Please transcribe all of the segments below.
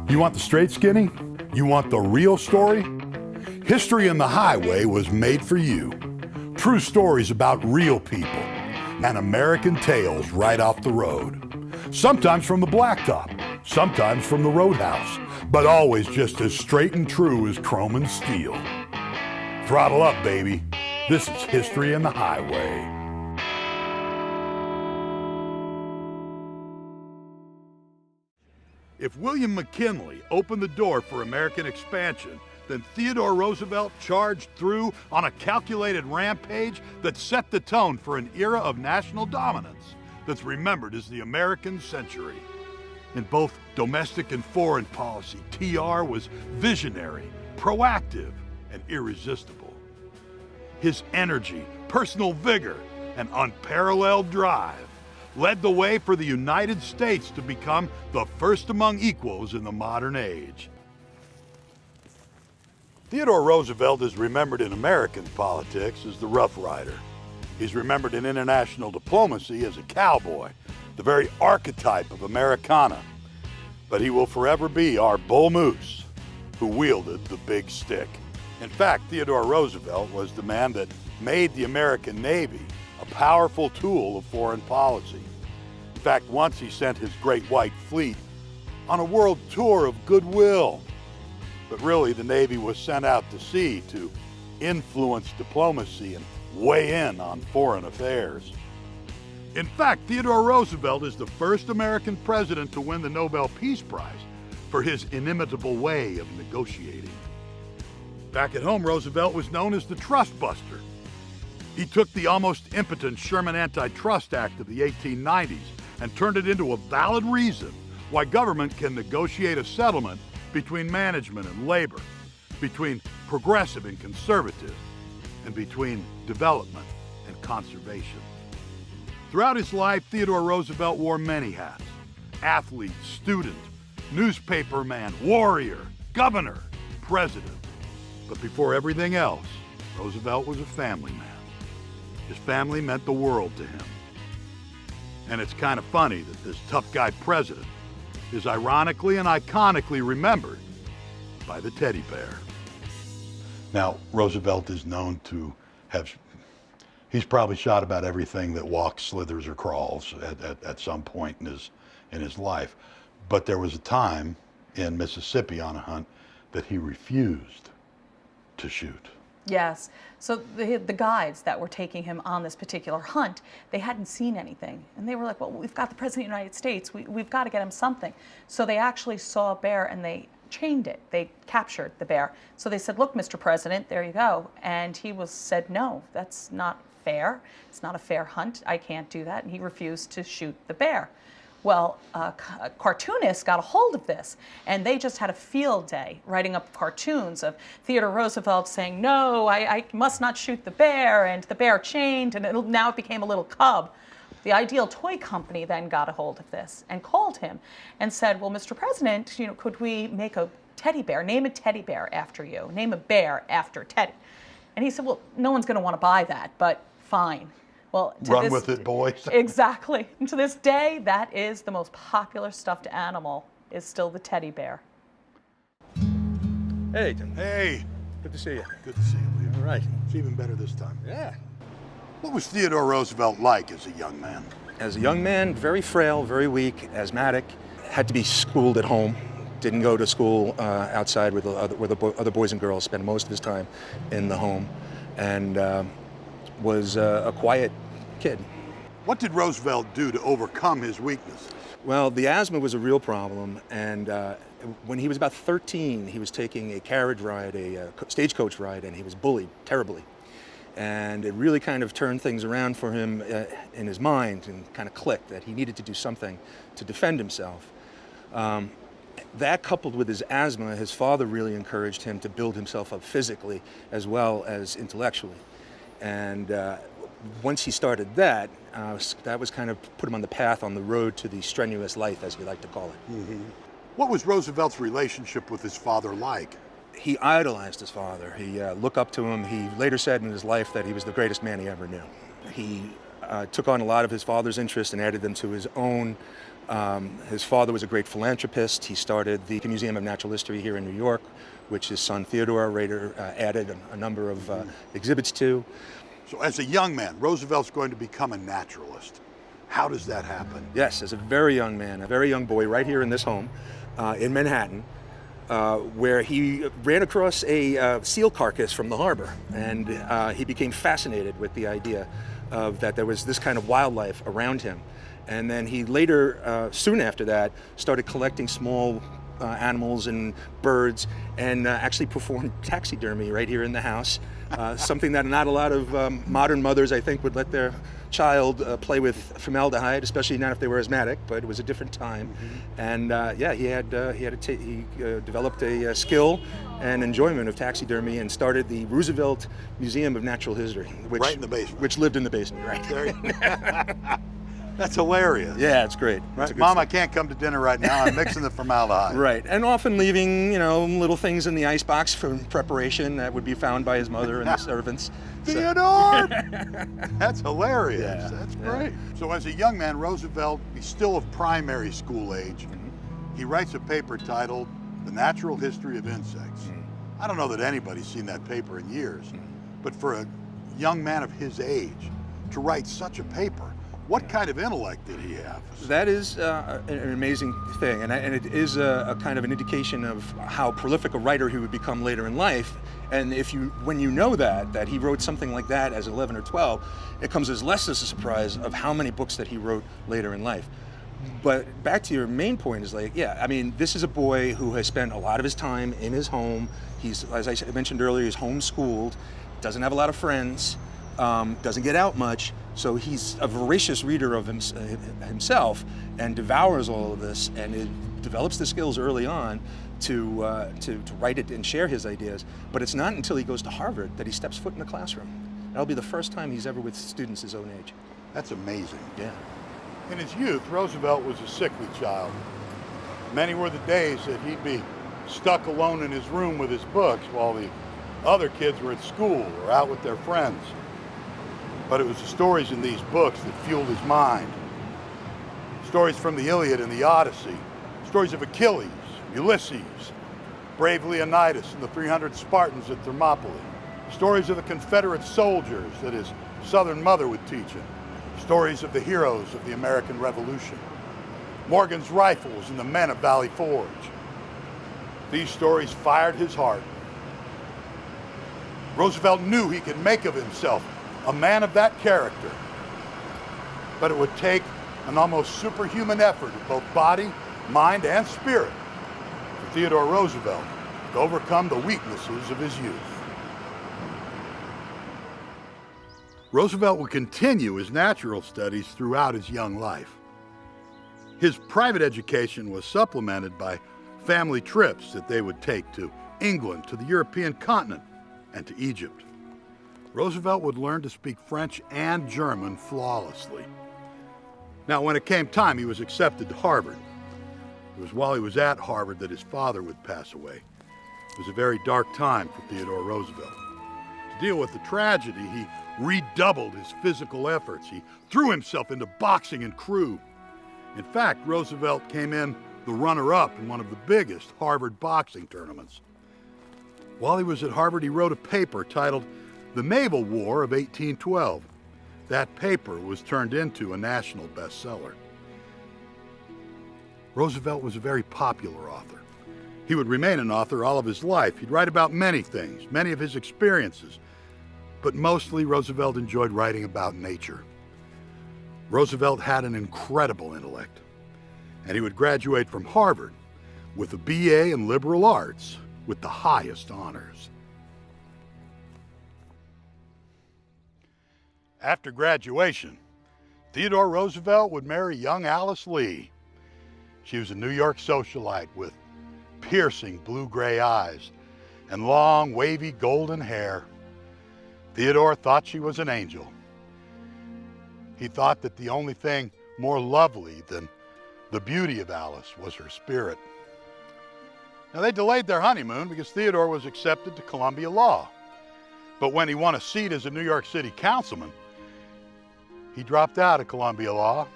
You want the straight skinny? You want the real story? History on the Highway was made for you. True stories about real people and American tales right off the road. Sometimes from the blacktop, sometimes from the roadhouse, but always just as straight and true as chrome and steel. Throttle up, baby. This is History on the Highway. If William McKinley opened the door for American expansion, then Theodore Roosevelt charged through on a calculated rampage that set the tone for an era of national dominance that's remembered as the American century. In both domestic and foreign policy, TR was visionary, proactive, and irresistible. His energy, personal vigor, and unparalleled drive led the way for the United States to become the first among equals in the modern age. Theodore Roosevelt is remembered in American politics as the Rough Rider. He's remembered in international diplomacy as a cowboy, the very archetype of Americana. But he will forever be our bull moose who wielded the big stick. In fact, Theodore Roosevelt was the man that made the American Navy a powerful tool of foreign policy. In fact, once he sent his great white fleet on a world tour of goodwill. But really, the Navy was sent out to sea to influence diplomacy and weigh in on foreign affairs. In fact, Theodore Roosevelt is the first American president to win the Nobel Peace Prize for his inimitable way of negotiating. Back at home, Roosevelt was known as the Trust Buster. He took the almost impotent Sherman Antitrust Act of the 1890s and turned it into a valid reason why government can negotiate a settlement between management and labor, between progressive and conservative, and between development and conservation. Throughout his life, Theodore Roosevelt wore many hats: athlete, student, newspaperman, warrior, governor, president. But before everything else, Roosevelt was a family man. His family meant the world to him. And it's kind of funny that this tough guy president is ironically and iconically remembered by the teddy bear. Now, Roosevelt is known to have, he's probably shot about everything that walks, slithers, or crawls at some point in his life. But there was a time in Mississippi on a hunt that he refused to shoot. Yes. So the guides that were taking him on this particular hunt, they hadn't seen anything. And they were like, well, we've got the President of the United States. We've got to get him something. So they actually saw a bear and they chained it. They captured the bear. So they said, look, Mr. President, there you go. And he said, no, that's not fair. It's not a fair hunt. I can't do that. And he refused to shoot the bear. Well, cartoonists got a hold of this, and they just had a field day writing up cartoons of Theodore Roosevelt saying, no, I must not shoot the bear, and the bear chained, and now it became a little cub. The Ideal Toy Company then got a hold of this and called him and said, well, Mr. President, could we make a teddy bear, name a teddy bear after you, name a bear after Teddy? And he said, well, no one's going to want to buy that, but fine. Well, run with it, boys. Exactly. And to this day, that is the most popular stuffed animal, is still the teddy bear. Hey, Tim. Hey. Good to see you. Good to see you, Lee. All right. It's even better this time. Yeah. What was Theodore Roosevelt like as a young man? As a young man, very frail, very weak, asthmatic, had to be schooled at home. Didn't go to school outside with other boys and girls, spent most of his time in the home, and was a quiet kid. What did Roosevelt do to overcome his weaknesses? Well, the asthma was a real problem, and when he was about 13, he was taking a carriage ride, a stagecoach ride, and he was bullied terribly. And it really kind of turned things around for him in his mind, and kind of clicked that he needed to do something to defend himself. That, coupled with his asthma, his father really encouraged him to build himself up physically as well as intellectually. And once he started that, that was kind of put him on the path, on the road to the strenuous life, as we like to call it. Mm-hmm. What was Roosevelt's relationship with his father like? He idolized his father. He looked up to him. He later said in his life that he was the greatest man he ever knew. He took on a lot of his father's interests and added them to his own. His father was a great philanthropist. He started the Museum of Natural History here in New York, which his son Theodore later added a number of exhibits to. So as a young man, Roosevelt's going to become a naturalist. How does that happen? Yes, as a very young man, a very young boy, right here in this home in Manhattan, where he ran across a seal carcass from the harbor, and he became fascinated with the idea of that there was this kind of wildlife around him. And then he later, soon after that, started collecting small animals and birds, and actually performed taxidermy right here in the house, something that not a lot of modern mothers, I think, would let their child play with formaldehyde, especially not if they were asthmatic, but it was a different time. And yeah, he developed a skill and enjoyment of taxidermy and started the Roosevelt Museum of Natural History, which, right in the basement. Which lived in the basement, right? There. That's hilarious. Yeah, it's great. Right? It's Mom, story. I can't come to dinner right now. I'm mixing the formaldehyde. Right, and often leaving, little things in the icebox for preparation that would be found by his mother and the servants. Theodore! That's hilarious. Yeah, That's great. So as a young man, Roosevelt, he's still of primary school age. He writes a paper titled The Natural History of Insects. I don't know that anybody's seen that paper in years, but for a young man of his age to write such a paper, what kind of intellect did he have? That is an amazing thing, and it is a kind of an indication of how prolific a writer he would become later in life. And when you know that he wrote something like that as 11 or 12, it comes as less as a surprise of how many books that he wrote later in life. But back to your main point is this is a boy who has spent a lot of his time in his home. He's, as I mentioned earlier, he's homeschooled, doesn't have a lot of friends, doesn't get out much. So he's a voracious reader of himself and devours all of this, and it develops the skills early on to write it and share his ideas. But it's not until he goes to Harvard that he steps foot in the classroom. That'll be the first time he's ever with students his own age. That's amazing. Yeah. In his youth, Roosevelt was a sickly child. Many were the days that he'd be stuck alone in his room with his books while the other kids were at school or out with their friends. But it was the stories in these books that fueled his mind. Stories from the Iliad and the Odyssey, stories of Achilles, Ulysses, brave Leonidas and the 300 Spartans at Thermopylae, stories of the Confederate soldiers that his Southern mother would teach him, stories of the heroes of the American Revolution, Morgan's rifles and the men of Valley Forge. These stories fired his heart. Roosevelt knew he could make of himself a man of that character, but it would take an almost superhuman effort of both body, mind, and spirit for Theodore Roosevelt to overcome the weaknesses of his youth. Roosevelt would continue his natural studies throughout his young life. His private education was supplemented by family trips that they would take to England, to the European continent, and to Egypt. Roosevelt would learn to speak French and German flawlessly. Now, when it came time, he was accepted to Harvard. It was while he was at Harvard that his father would pass away. It was a very dark time for Theodore Roosevelt. To deal with the tragedy, he redoubled his physical efforts. He threw himself into boxing and crew. In fact, Roosevelt came in the runner-up in one of the biggest Harvard boxing tournaments. While he was at Harvard, he wrote a paper titled The Naval War of 1812. That paper was turned into a national bestseller. Roosevelt was a very popular author. He would remain an author all of his life. He'd write about many things, many of his experiences, but mostly Roosevelt enjoyed writing about nature. Roosevelt had an incredible intellect, and he would graduate from Harvard with a BA in liberal arts with the highest honors. After graduation, Theodore Roosevelt would marry young Alice Lee. She was a New York socialite with piercing blue-gray eyes and long, wavy golden hair. Theodore thought she was an angel. He thought that the only thing more lovely than the beauty of Alice was her spirit. Now, they delayed their honeymoon because Theodore was accepted to Columbia Law. But when he won a seat as a New York City councilman, He dropped out of Columbia Law,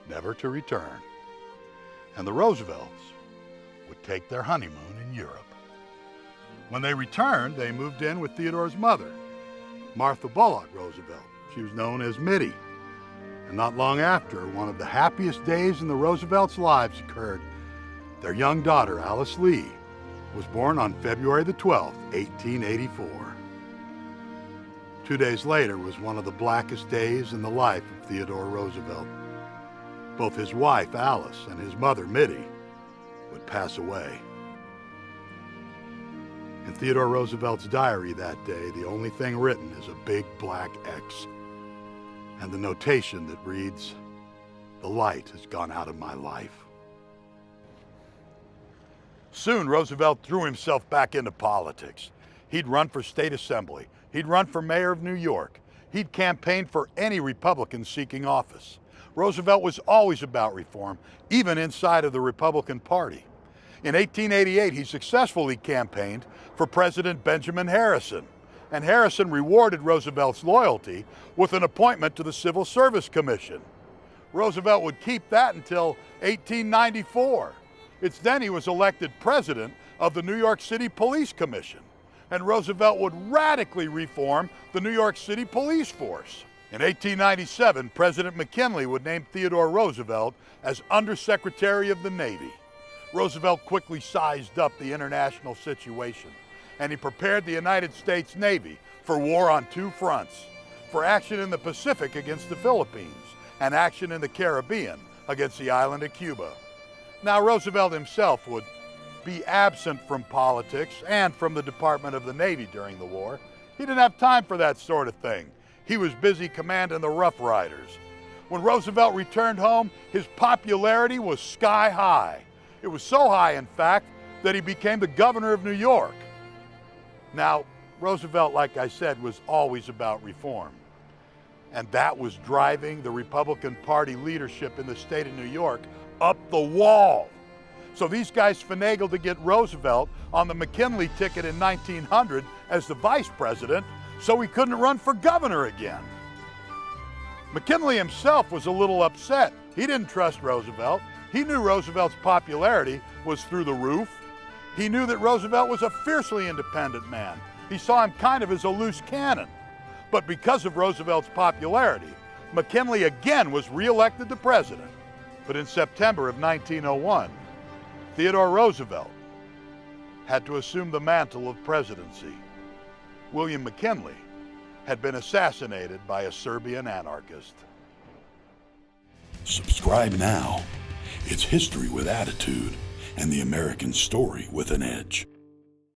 never to return. And the Roosevelts would take their honeymoon in Europe. When they returned, they moved in with Theodore's mother, Martha Bullock Roosevelt. She was known as Mitty. And not long after, one of the happiest days in the Roosevelts' lives occurred. Their young daughter, Alice Lee, was born on February the 12th, 1884. 2 days later was one of the blackest days in the life of Theodore Roosevelt. Both his wife, Alice, and his mother, Mitty, would pass away. In Theodore Roosevelt's diary that day, the only thing written is a big black X, and the notation that reads, "The light has gone out of my life." Soon, Roosevelt threw himself back into politics. He'd run for state assembly. He'd run for mayor of New York. He'd campaign for any Republican seeking office. Roosevelt was always about reform, even inside of the Republican Party. In 1888, he successfully campaigned for President Benjamin Harrison, and Harrison rewarded Roosevelt's loyalty with an appointment to the Civil Service Commission. Roosevelt would keep that until 1894. It's then he was elected president of the New York City Police Commission, and Roosevelt would radically reform the New York City police force. In 1897, President McKinley would name Theodore Roosevelt as Undersecretary of the Navy. Roosevelt quickly sized up the international situation, and he prepared the United States Navy for war on two fronts, for action in the Pacific against the Philippines and action in the Caribbean against the island of Cuba. Now, Roosevelt himself would be absent from politics and from the Department of the Navy during the war. He didn't have time for that sort of thing. He was busy commanding the Rough Riders. When Roosevelt returned home, his popularity was sky high. It was so high, in fact, that he became the governor of New York. Now, Roosevelt, like I said, was always about reform. And that was driving the Republican Party leadership in the state of New York up the wall. So these guys finagled to get Roosevelt on the McKinley ticket in 1900 as the vice president, so he couldn't run for governor again. McKinley himself was a little upset. He didn't trust Roosevelt. He knew Roosevelt's popularity was through the roof. He knew that Roosevelt was a fiercely independent man. He saw him kind of as a loose cannon. But because of Roosevelt's popularity, McKinley again was reelected to president. But in September of 1901, Theodore Roosevelt had to assume the mantle of presidency. William McKinley had been assassinated by a Serbian anarchist. Subscribe now. It's history with attitude and the American story with an edge.